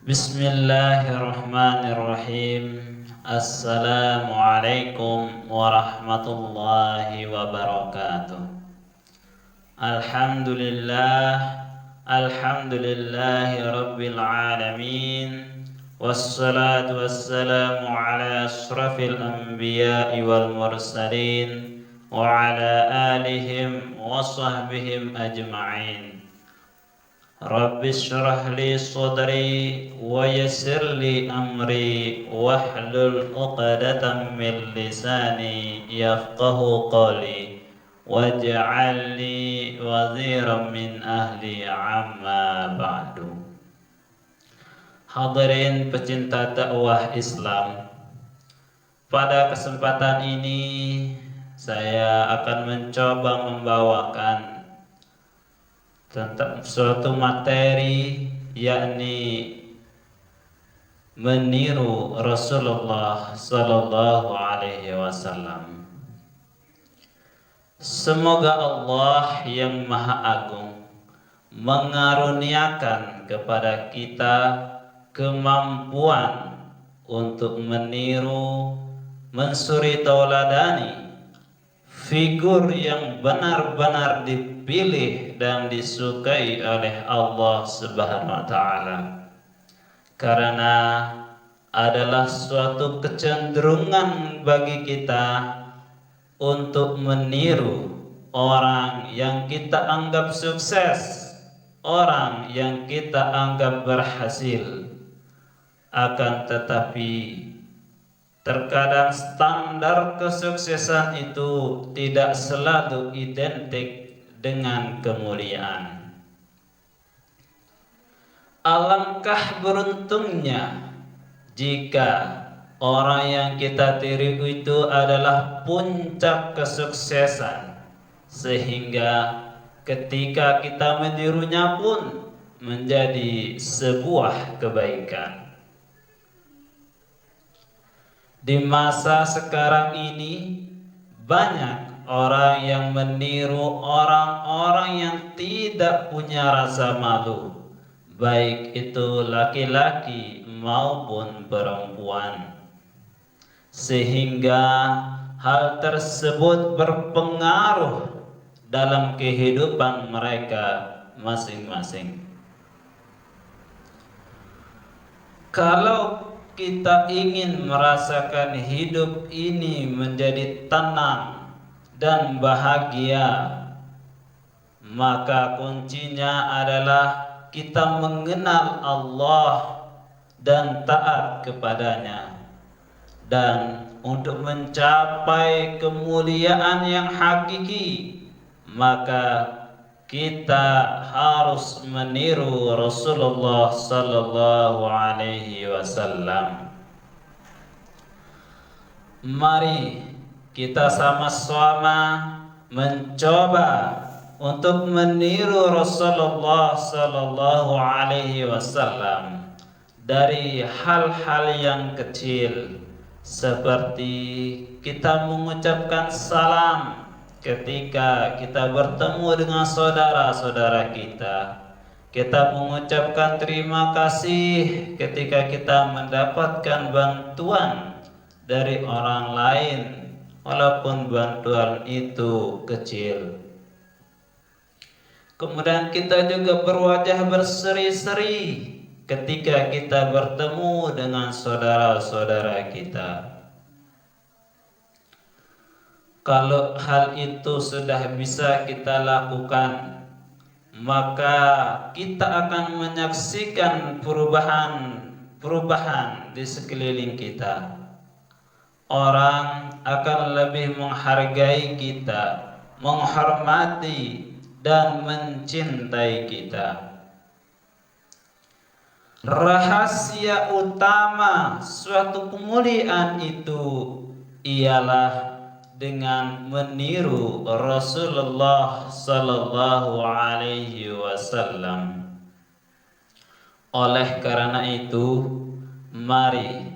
Bismillahirrahmanirrahim. Assalamualaikum warahmatullahi wabarakatuh. Alhamdulillahi rabbil alamin. Wassalatu wassalamu ala ashrafil anbiya'i wal mursalin wa ala alihim wa sahbihim ajma'in. Rabbi shrah li sadri wa yassir li amri wahlul 'uqdatam min lisani yafqahu qawli waj'al li waziran min ahli amma ba'du. Hadirin pecinta dakwah Islam, pada kesempatan ini saya akan mencoba membawakan tentang suatu materi, yakni meniru Rasulullah sallallahu alaihi wasallam. Semoga Allah yang Maha Agung mengaruniakan kepada kita kemampuan untuk meniru, mensuri tauladani figur yang benar-benar dipilih dan disukai oleh Allah Subhanahu wa taala, karena adalah suatu kecenderungan bagi kita untuk meniru orang yang kita anggap sukses, orang yang kita anggap berhasil. Akan tetapi terkadang standar kesuksesan itu tidak selalu identik dengan kemuliaan. Alangkah beruntungnya jika orang yang kita tiru itu adalah puncak kesuksesan, sehingga ketika kita menirunya pun menjadi sebuah kebaikan. Di masa sekarang ini banyak orang yang meniru orang-orang yang tidak punya rasa malu, baik itu laki-laki maupun perempuan, sehingga hal tersebut berpengaruh dalam kehidupan mereka masing-masing. Kalau kita ingin merasakan hidup ini menjadi tenang dan bahagia, maka kuncinya adalah kita mengenal Allah dan taat kepadanya. Dan untuk mencapai kemuliaan yang hakiki, maka kita harus meniru Rasulullah sallallahu alaihi wasallam. Mari kita sama-sama mencoba untuk meniru Rasulullah sallallahu alaihi wasallam dari hal-hal yang kecil, seperti kita mengucapkan salam ketika kita bertemu dengan saudara-saudara kita. Kita mengucapkan terima kasih ketika kita mendapatkan bantuan dari orang lain, walaupun bantuan itu kecil. Kemudian kita juga berwajah berseri-seri ketika kita bertemu dengan saudara-saudara kita. Kalau hal itu sudah bisa kita lakukan, maka kita akan menyaksikan perubahan di sekeliling kita. Orang akan lebih menghargai kita, menghormati dan mencintai kita. Rahasia utama suatu kemuliaan itu ialah dengan meniru Rasulullah sallallahu alaihi wasallam. Oleh karena itu, mari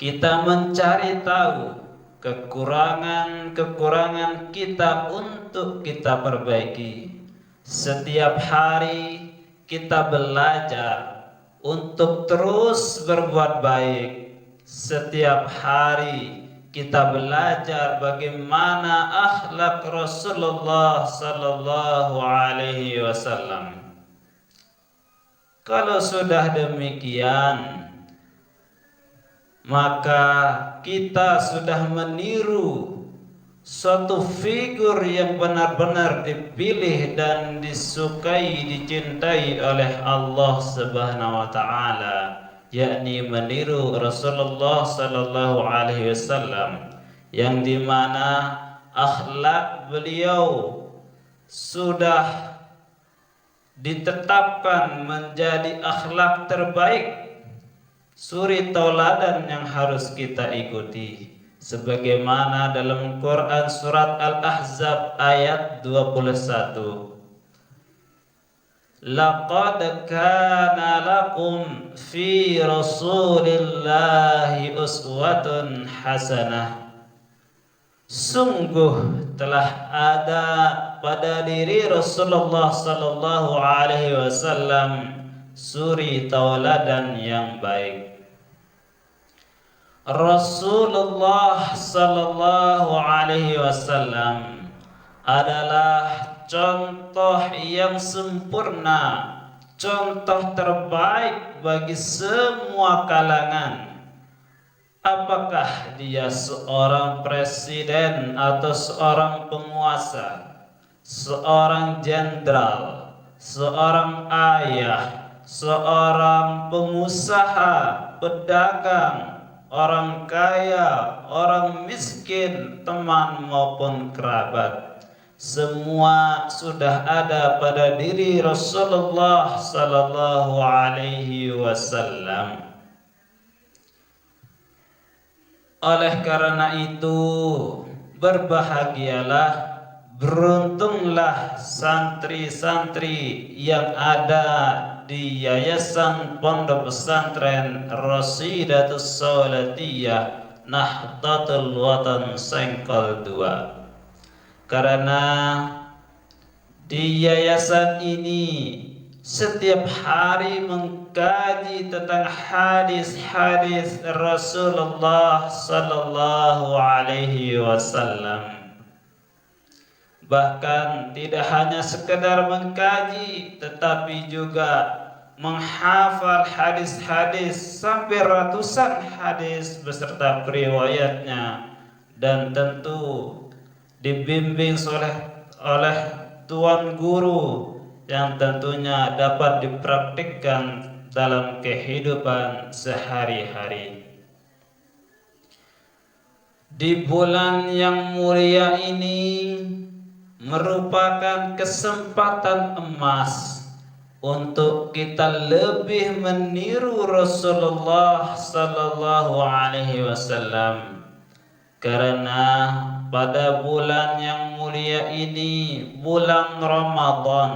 kita mencari tahu kekurangan-kekurangan kita untuk kita perbaiki. Setiap hari kita belajar untuk terus berbuat baik. Setiap hari kita belajar bagaimana akhlak Rasulullah sallallahu alaihi wasallam. Kalau sudah demikian, maka kita sudah meniru suatu figur yang benar-benar dipilih dan disukai, dicintai oleh Allah Subhanahu wa taala, yakni meniru Rasulullah sallallahu alaihi wasallam, yang dimana akhlak beliau sudah ditetapkan menjadi akhlak terbaik, suri tauladan yang harus kita ikuti. Sebagaimana dalam Quran surat Al-Ahzab ayat 21, laqad kana lakum fi rasulillahi uswatun hasanah. Sungguh telah ada pada diri Rasulullah sallallahu alaihi wasallam suri tauladan yang baik. Rasulullah sallallahu alaihi wasallam adalah contoh yang sempurna, contoh terbaik bagi semua kalangan. Apakah dia seorang presiden atau seorang penguasa, seorang jenderal, seorang ayah, seorang pengusaha, pedagang, orang kaya, orang miskin, teman maupun kerabat, semua sudah ada pada diri Rasulullah sallallahu alaihi wasallam. Oleh karena itu, berbahagialah, beruntunglah santri-santri yang ada di Yayasan Pondok Pesantren Rasidatus Saulatiyah Nahdlatul Watan Sengkol 2. Karena di yayasan ini setiap hari mengkaji tentang hadis-hadis Rasulullah sallallahu alaihi wasallam. Bahkan tidak hanya sekedar mengkaji, tetapi juga menghafal hadis-hadis sampai ratusan hadis beserta riwayatnya, dan tentu dibimbing oleh tuan guru yang tentunya dapat dipraktikkan dalam kehidupan sehari-hari. Di bulan yang mulia ini merupakan kesempatan emas untuk kita lebih meniru Rasulullah sallallahu alaihi wasallam, karena pada bulan yang mulia ini, bulan Ramadan,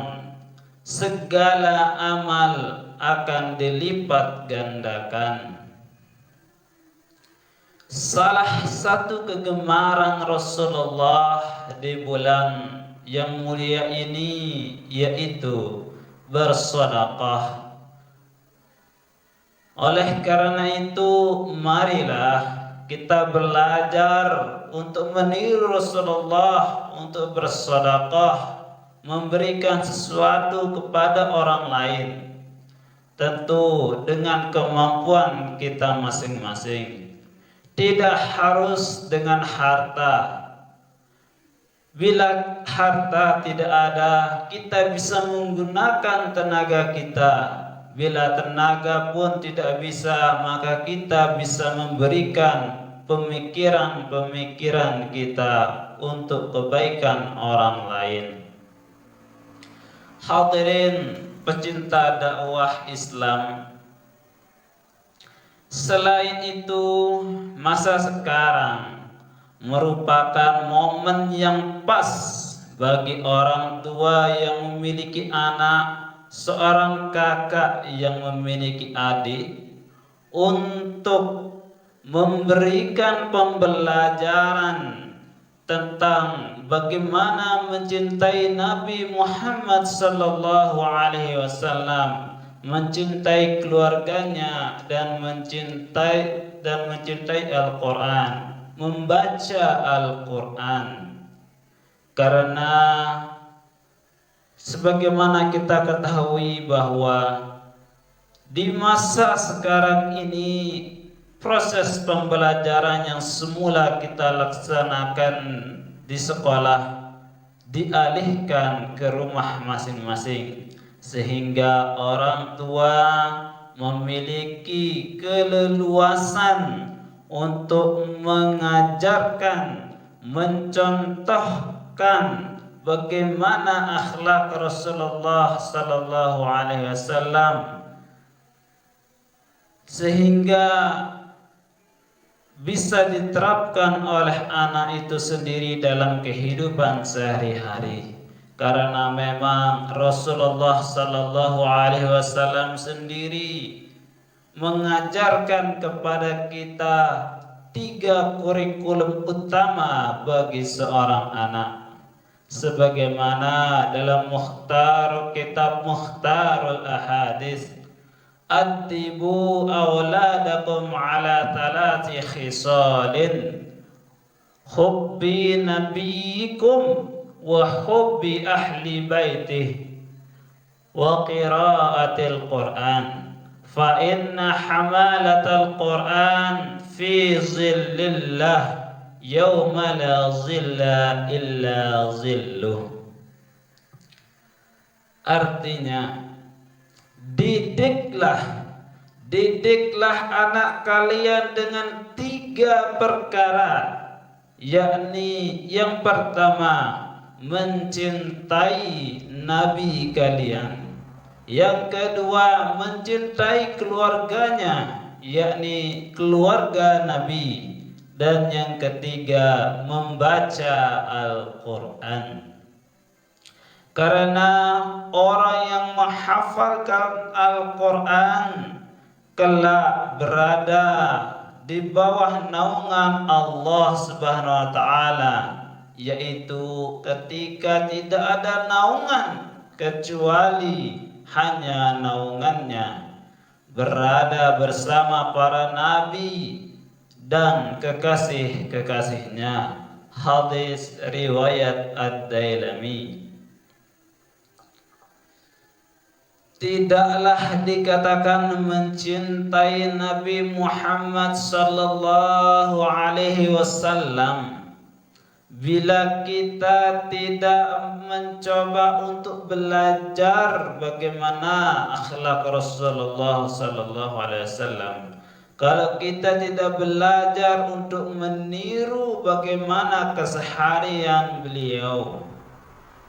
segala amal akan dilipat gandakan. Salah satu kegemaran Rasulullah di bulan yang mulia ini yaitu bersedekah. Oleh karena itu, marilah kita belajar untuk meniru Rasulullah, untuk bersedekah, memberikan sesuatu kepada orang lain, tentu dengan kemampuan kita masing-masing. Tidak harus dengan harta. Bila harta tidak ada, kita bisa menggunakan tenaga kita. Bila tenaga pun tidak bisa, maka kita bisa memberikan pemikiran-pemikiran kita untuk kebaikan orang lain. Hadirin pecinta dakwah Islam, selain itu, masa sekarang merupakan momen yang pas bagi orang tua yang memiliki anak, seorang kakak yang memiliki adik, untuk memberikan pembelajaran tentang bagaimana mencintai Nabi Muhammad sallallahu alaihi wasallam, mencintai keluarganya dan mencintai Al-Quran, membaca Al-Quran. Karena sebagaimana kita ketahui bahwa di masa sekarang ini proses pembelajaran yang semula kita laksanakan di sekolah dialihkan ke rumah masing-masing, sehingga orang tua memiliki keleluasan untuk mengajarkan, mencontohkan bagaimana akhlak Rasulullah sallallahu alaihi wasallam, sehingga bisa diterapkan oleh anak itu sendiri dalam kehidupan sehari-hari. Karena memang Rasulullah sallallahu alaihi wasallam sendiri mengajarkan kepada kita 3 kurikulum utama bagi seorang anak, sebagaimana dalam kitab Mukhtarul Ahadits, Addibu awladakum ala 3 khisalin, hubbi nabiyikum wa hubbi ahli baitih wa qiraatil Qur'an, fa inna hamalatal Qur'an fi zillillah yawma la zilla illa zilluh. Artinya, didiklah anak kalian dengan 3 perkara, yakni yang pertama mencintai nabi kalian, yang kedua mencintai keluarganya, yakni keluarga nabi, dan yang ketiga membaca Al-Quran. Karena orang yang menghafalkan Al-Quran kelak berada di bawah naungan Allah Subhanahu wa taala, yaitu ketika tidak ada naungan kecuali hanya naungannya, berada bersama para nabi dan kekasih-kekasihnya. Hadis riwayat Ad-Dailami. Tidaklah dikatakan mencintai Nabi Muhammad sallallahu alaihi wasallam bila kita tidak mencoba untuk belajar bagaimana akhlak Rasulullah sallallahu alaihi wasallam. Kalau kita tidak belajar untuk meniru bagaimana keseharian beliau,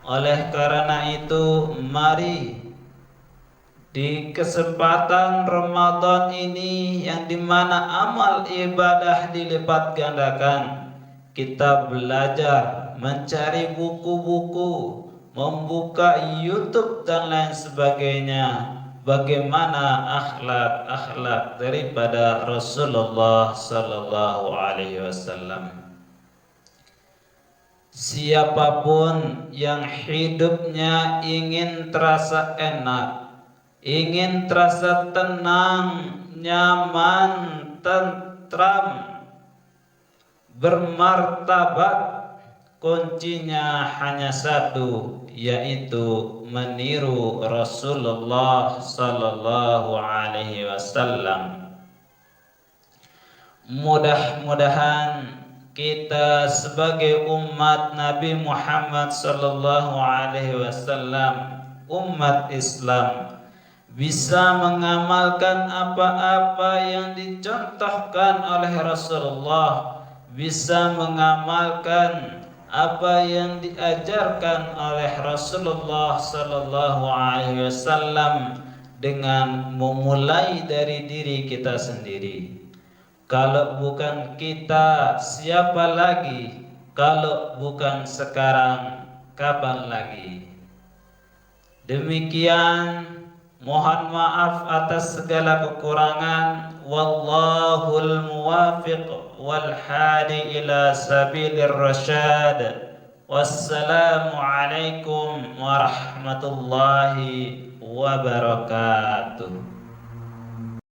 oleh karena itu mari di kesempatan Ramadan ini yang dimana amal ibadah dilipat gandakan, kita belajar mencari buku-buku, membuka YouTube dan lain sebagainya, bagaimana akhlak daripada Rasulullah sallallahu alaihi wasallam. Siapapun yang hidupnya ingin terasa enak, ingin terasa tenang, nyaman, tentram, bermartabat, kuncinya hanya satu, yaitu meniru Rasulullah sallallahu alaihi wasallam. Mudah-mudahan kita sebagai umat Nabi Muhammad sallallahu alaihi wasallam, umat Islam, bisa mengamalkan apa-apa yang dicontohkan oleh Rasulullah, bisa mengamalkan apa yang diajarkan oleh Rasulullah sallallahu alaihi wasallam dengan memulai dari diri kita sendiri. Kalau bukan kita, siapa lagi? Kalau bukan sekarang, kapan lagi? Demikian. Mohon maaf atas segala kekurangan. Wallahul muwafiq wal hadi ila sabilir rasyad. Wassalamu alaikum warahmatullahi wabarakatuh. wabarakatuh.